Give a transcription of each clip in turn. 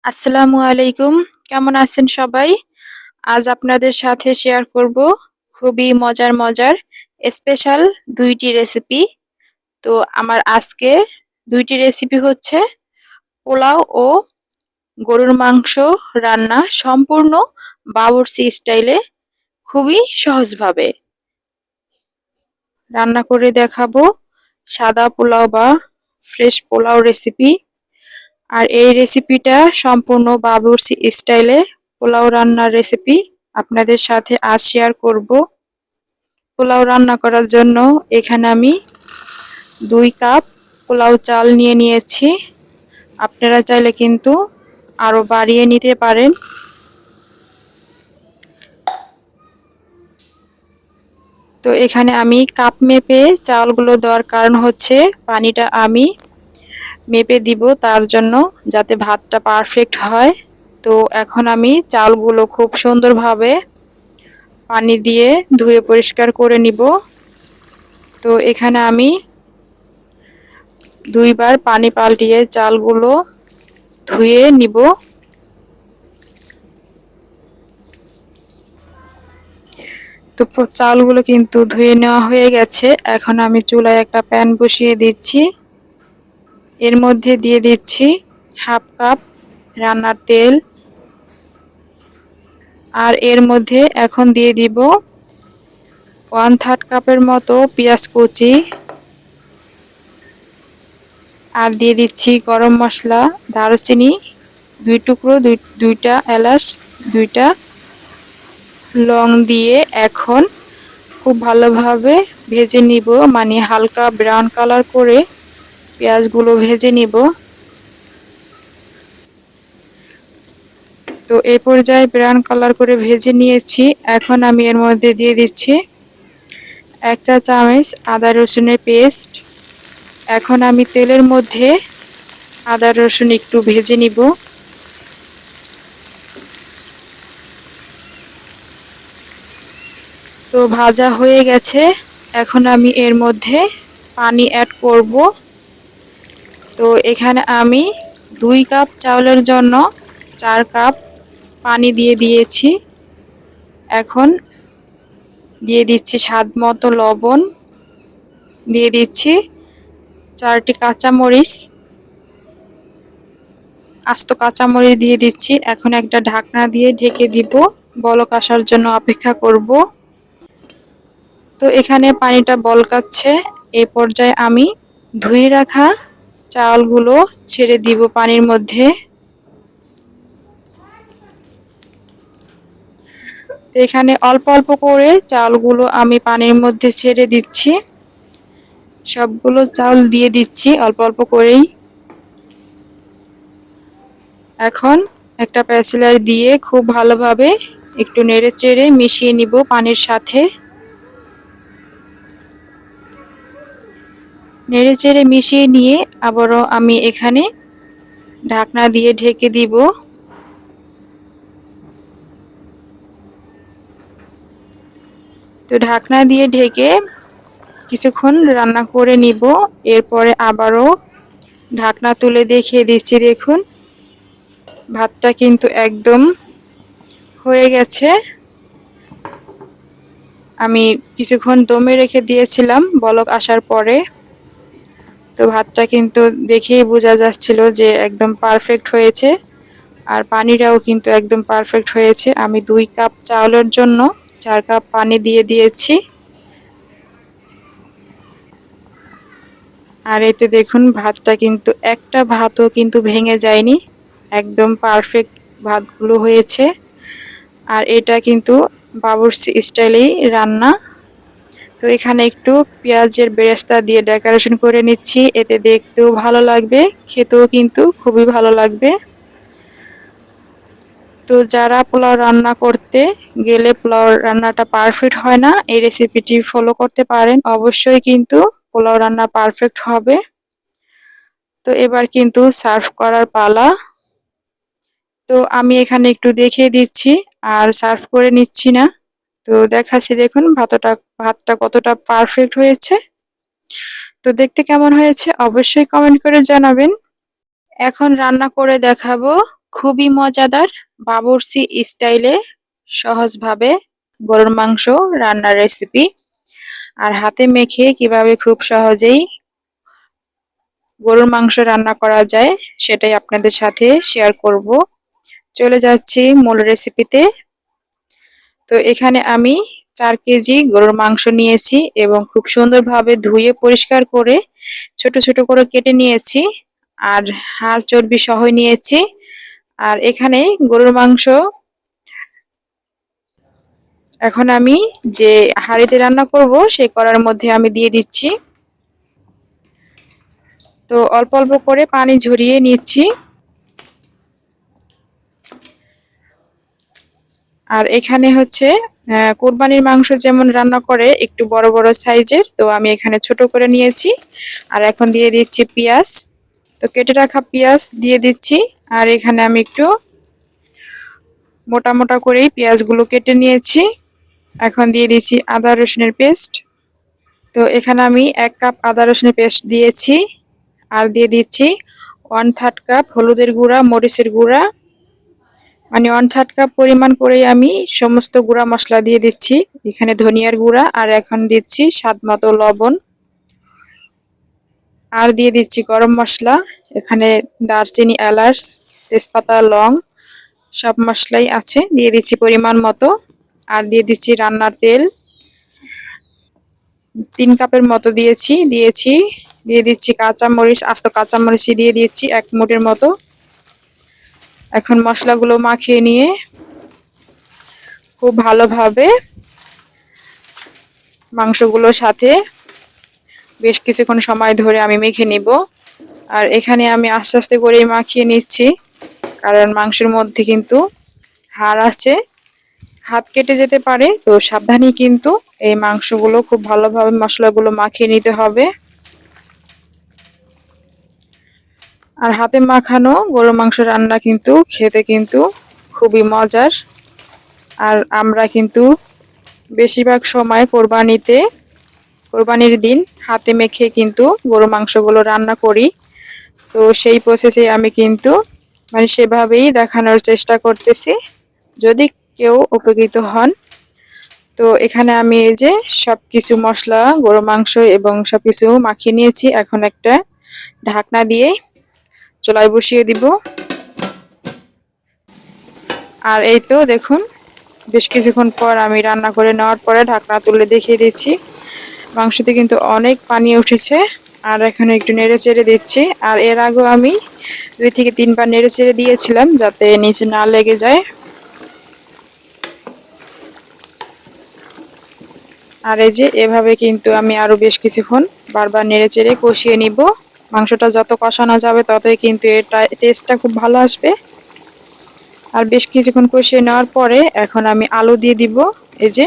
আসসালামু আলাইকুম। কেমন আছেন সবাই? আজ আপনাদের সাথে শেয়ার করব খুবই মজার স্পেশাল ২ টি রেসিপি। তো আমার আজকে ২ টি রেসিপি হচ্ছে পোলাও ও গরুর মাংস রান্না সম্পূর্ণ বাবুর্চি স্টাইলে খুবই সহজভাবে। রান্না করে দেখাবো সাদা পোলাও বা ফ্রেশ পোলাও রেসিপি। আর এই রেসিপিটা সম্পূর্ণ বাবুর্চি স্টাইলে পোলাও রান্নার রেসিপি আপনাদের সাথে আজ শেয়ার করব। পোলাও রান্না করার জন্য এখানে আমি ২ কাপ পোলাও চাল নিয়েছি। আপনারা চাইলে কিন্তু আরো বাড়িয়ে নিতে পারেন। তো এখানে আমি কাপ মেপে চালগুলো দেওয়ার কারণ হচ্ছে পানিটা আমি মেপে দিব তার জন্য, যাতে ভাতটা পারফেক্ট হয়। তো এখন আমি চালগুলো খুব সুন্দরভাবে পানি দিয়ে ধুয়ে পরিষ্কার করে নিব। তো এখানে আমি ২ বার পানি পাল্টিয়ে চালগুলো ধুয়ে নিব। তো চালগুলো কিন্তু ধুয়ে নেওয়া হয়ে গেছে। এখন আমি চুলায় একটা প্যান বসিয়ে দিচ্ছি। এর মধ্যে দিয়ে দিচ্ছি 1/2 কাপ রান্নার তেল। আর এর মধ্যে এখন দিয়ে দিব 1/3 কাপের মতো পেঁয়াজ কুচি। আর দিয়ে দিচ্ছি গরম মশলা, দারুচিনি ২ টুকরো, দুইটা এলাচ, ২টা লং দিয়ে এখন খুব ভালোভাবে ভেজে নিব, মানে হালকা ব্রাউন কালার করে পেঁয়াজগুলো ভেজে নিব। তো এই পর্যায়ে ব্রাউন কালার করে ভেজে নিয়েছি। এখন আমি এর মধ্যে দিয়ে দিচ্ছি ১ চা চামচ আদা রসুনের পেস্ট। এখন আমি তেলের মধ্যে আদা রসুন একটু ভেজে নিব। তো ভাজা হয়ে গেছে। এখন আমি এর মধ্যে পানি অ্যাড করব। তো এখানে আমি ২ কাপ চাউলের জন্য ৪ কাপ পানি দিয়ে দিয়েছি। এখন দিয়ে দিচ্ছি স্বাদ মতো লবণ, দিয়ে দিচ্ছি ৪টি কাঁচামরিচ, আস্ত কাঁচামরিচ দিয়ে দিচ্ছি। এখন একটা ঢাকনা দিয়ে ঢেকে দিব, বলক আসার জন্য অপেক্ষা করব। তো এখানে পানিটা বলকাচ্ছে। এই পর্যায়ে আমি ধুয়ে রাখা চালগুলো ছেড়ে দিব পানির মধ্যে। তো এখানে অল্প অল্প করে চালগুলো আমি পানির মধ্যে ছেড়ে দিচ্ছি। সবগুলো চাল দিয়ে দিচ্ছি অল্প অল্প করেই। এখন একটা প্যাচেলার দিয়ে খুব ভালোভাবে একটু নেড়েচেড়ে মিশিয়ে নিব পানির সাথে। নেড়েচেড়ে মিশিয়ে নিয়ে আবারও আমি এখানে ঢাকনা দিয়ে ঢেকে দিব। তো ঢাকনা দিয়ে ঢেকে কিছুক্ষণ রান্না করে নিব। এরপরে আবারও ঢাকনা তুলে দেখিয়ে দিচ্ছি, দেখুন ভাতটা কিন্তু একদম হয়ে গেছে। আমি কিছুক্ষণ দমে রেখে দিয়েছিলাম বলক আসার পরে। তো ভাতটা কিন্তু দেখেই বোঝা যাচ্ছিল যে একদম পারফেক্ট হয়েছে। আর পানিটাও কিন্তু একদম পারফেক্ট হয়েছে। আমি ২ কাপ চাউলের জন্য ৪ কাপ পানি দিয়ে দিয়েছি। আর এতে দেখুন ভাতটা কিন্তু একটা ভাতও কিন্তু ভেঙে যায়নি, একদম পারফেক্ট ভাতগুলো হয়েছে। আর এটা কিন্তু বাবুর্চি স্টাইলেই রান্না। তো এখানে একটু পেঁয়াজের বেরেস্তা দিয়ে ডেকোরেশন করে নিচ্ছি, এতে দেখতেও ভালো লাগবে, খেতেও কিন্তু খুবই ভালো লাগবে। তো যারা পোলাও রান্না করতে গেলে পোলাও রান্নাটা পারফেক্ট হয় না, এই রেসিপিটি ফলো করতে পারেন, অবশ্যই কিন্তু পোলাও রান্না পারফেক্ট হবে। তো এবার কিন্তু সার্ভ করার পালা। তো আমি এখানে একটু দেখিয়ে দিচ্ছি আর সার্ভ করে নিচ্ছি না। তো দেখাচ্ছি, দেখুন ভাতটা কতটা পারফেক্ট হয়েছে। তো দেখতে কেমন হয়েছে অবশ্যই কমেন্ট করে জানাবেন। এখন রান্না করে দেখাবো খুবই মজাদার বাবুর্চি স্টাইলে সহজভাবে গরুর মাংস রান্নার রেসিপি। আর হাতে মেখে কিভাবে খুব সহজেই গরুর মাংস রান্না করা যায় সেটাই আপনাদের সাথে শেয়ার করব। চলে যাচ্ছি মূল রেসিপিতে। তো এখানে আমি 4 কেজি গরুর মাংস নিয়েছি এবং খুব সুন্দরভাবে ধুয়ে পরিষ্কার করে ছোট ছোট করে কেটে নিয়েছি। আর হাড় চর্বি সহ নিয়েছি। আর এখানে গরুর মাংস এখন আমি যে হাঁড়িতে রান্না করব সেই কড়ার মধ্যে আমি দিয়ে দিচ্ছি। তো অল্প অল্প করে পানি ঝরিয়ে নিচ্ছি। আর এখানে হচ্ছে কোরবানির মাংস যেমন রান্না করে একটু বড় বড় সাইজের, তো আমি এখানে ছোট করে নিয়েছি। আর এখন দিয়ে দিচ্ছি পেঁয়াজ। তো কেটে রাখা পেঁয়াজ দিয়ে দিচ্ছি। আর এখানে আমি একটু মোটা মোটা করেই পেঁয়াজগুলো কেটে নিয়েছি। এখন দিয়ে দিচ্ছি আদা রসুনের পেস্ট। তো এখানে আমি 1 কাপ আদা রসুনের পেস্ট দিয়েছি। আর দিয়ে দিচ্ছি 1/3 কাপ হলুদের গুঁড়া, মরিচের গুঁড়া, মানে 1/3 কাপ পরিমাণ করেই আমি সমস্ত গুঁড়া মশলা দিয়ে দিচ্ছি। এখানে ধনিয়ার গুঁড়া, আর এখন দিচ্ছি স্বাদ মতো লবণ। আর দিয়ে দিচ্ছি গরম মশলা। এখানে দারচিনি, এলাচ, তেজপাতা, লং সব মশলাই আছে, দিয়ে দিচ্ছি পরিমাণ মতো। আর দিয়ে দিচ্ছি রান্নার তেল 3 কাপের মতো দিয়ে দিচ্ছি কাঁচামরিচ, আস্ত কাঁচামরিচ দিয়ে দিচ্ছি 1 মুঠের মতো। এখন মশলাগুলো মাখিয়ে নিয়ে খুব ভালোভাবে মাংসগুলোর সাথে বেশ কিছুক্ষণ সময় ধরে আমি মেখে নিব। আর এখানে আমি আস্তে আস্তে করে মাখিয়ে নিচ্ছি, কারণ মাংসের মধ্যে কিন্তু হাড় আছে, হাত কেটে যেতে পারে। তো সাবধানে কিন্তু এই মাংসগুলো খুব ভালোভাবে মশলাগুলো মাখিয়ে নিতে হবে। আর হাতে মাখানো গরুর মাংস রান্না কিন্তু খেতে কিন্তু খুবই মজার। আর আমরা কিন্তু বেশিরভাগ সময় কোরবানির দিন হাতে মেখে কিন্তু গরু মাংসগুলো রান্না করি। তো সেই প্রসেসে আমি কিন্তু মানে সেভাবেই দেখানোর চেষ্টা করতেছি, যদি কেউ উপকৃত হন। তো এখানে আমি এই যে সবকিছু মশলা, গরু মাংস এবং সবকিছু মাখিয়ে নিয়েছি। এখন একটা ঢাকনা দিয়ে চুলায় বসিয়ে দিব। আর এই তো দেখুন, বেশ কিছুক্ষণ পর আমি রান্না করে নেওয়ার পরে ঢাকনা তুলে দেখিয়ে দিচ্ছি। মাংসতে কিন্তু অনেক পানি উঠেছে। আর এখানে একটু নেড়ে চেড়ে দিচ্ছি। আর এর আগেও আমি 2 থেকে 3 বার নেড়ে চেড়ে দিয়েছিলাম যাতে নিচে না লেগে যায়। আর এই যে এভাবে কিন্তু আমি আরো বেশ কিছুক্ষণ বারবার নেড়ে চেড়ে কষিয়ে নিব। মাংসটা যত কষানো যাবে ততই কিন্তু এর টেস্টটা খুব ভালো আসবে। আর বেশ কিছুক্ষণ কষিয়ে নেওয়ার পরে এখন আমি আলু দিয়ে দিব। এই যে,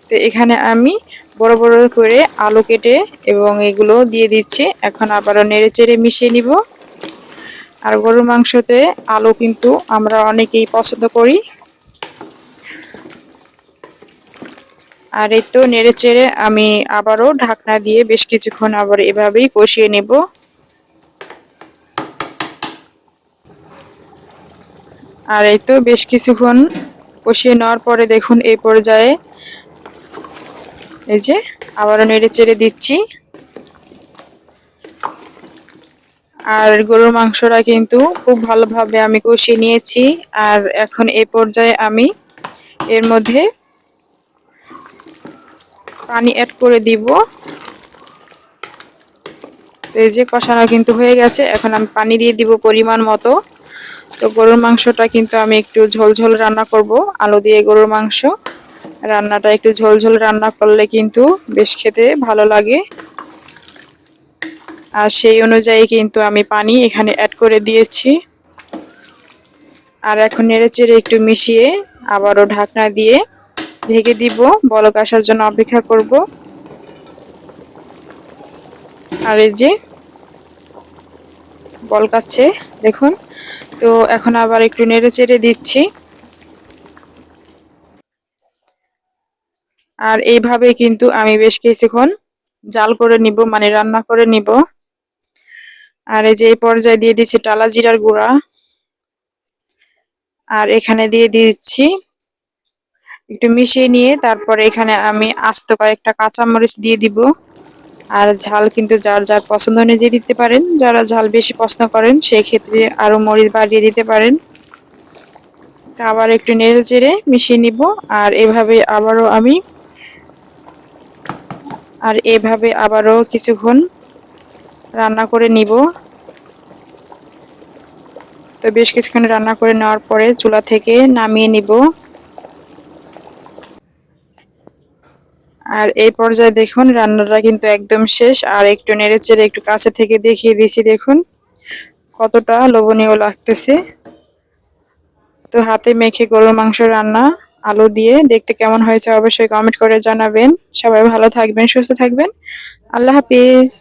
তো এখানে আমি বড় বড় করে আলু কেটে এবং এগুলো দিয়ে দিচ্ছি। এখন আবারও নেড়ে চেড়ে মিশিয়ে নিব। আর গরুর মাংসতে আলু কিন্তু আমরা অনেকেই পছন্দ করি। আর এই তো নেড়ে চেড়ে আমি আবারও ঢাকনা দিয়ে বেশ কিছুক্ষণ আবার এভাবেই কষিয়ে নেব। আর এই তো বেশ কিছুক্ষণ কষিয়ে নেওয়ার পরে দেখুন এই পর্যায়ে এই যে আবারও নেড়ে চেড়ে দিচ্ছি। আর গরুর মাংসটা কিন্তু খুব ভালোভাবে আমি কষিয়ে নিয়েছি। আর এখন এই পর্যায়ে আমি এর মধ্যে পানি অ্যাড করে দিব। তো এই যে কষানো কিন্তু হয়ে গেছে, এখন আমি পানি দিয়ে দিব পরিমাণ মতো। তো গরুর মাংসটা কিন্তু আমি একটু ঝোল ঝোল রান্না করব। আলু দিয়ে গরুর মাংস রান্নাটা একটু ঝোল ঝোল রান্না করলে কিন্তু বেশ খেতে ভালো লাগে। আর সেই অনুযায়ী কিন্তু আমি পানি এখানে অ্যাড করে দিয়েছি। আর এখন নেড়েচেড়ে একটু মিশিয়ে আবারও ঢাকনা দিয়ে ঢেকে দিব, বলক আসার জন্য অপেক্ষা করব। আর এই যে বলক আছে দেখুন। তো এখন আবার একটু নেড়েচেড়ে দিচ্ছি। আর এইভাবে কিন্তু আমি বেশ কিছুক্ষণ জাল করে নিব, মানে রান্না করে নিব। আর এই যে এই পর্যায়ে দিয়ে দিচ্ছি টালা জিরার গুঁড়া। আর এখানে দিয়ে দিচ্ছি একটু মিশিয়ে নিয়ে তারপরে এখানে আমি আস্ত কয়েকটা কাঁচামরিচ দিয়ে দিব। আর ঝাল কিন্তু যার যার পছন্দ অনুযায়ী দিতে পারেন, যারা ঝাল বেশি পছন্দ করেন সেই ক্ষেত্রে আরো মরিচ বাড়িয়ে দিতে পারেন। তা আবার একটু নেড়ে চেড়ে মিশিয়ে নিব। আর এভাবে আবারও কিছুক্ষণ রান্না করে নিব। তো বেশ কিছুক্ষণ রান্না করে নেওয়ার পরে চুলা থেকে নামিয়ে নিব। আর এই পর্যায়ে দেখুন রান্নাটা কিন্তু একদম শেষ। আর একটু নেড়েচেড়ে একটু কাছে থেকে দেখিয়ে দিয়েছি, দেখুন কতটা লোভনীয় লাগতেছে। তো হাতে মেখে গরুর মাংস রান্না আলু দিয়ে দেখতে কেমন হয়েছে অবশ্যই কমেন্ট করে জানাবেন। সবাই ভালো থাকবেন, সুস্থ থাকবেন। আল্লাহ হাফিজ।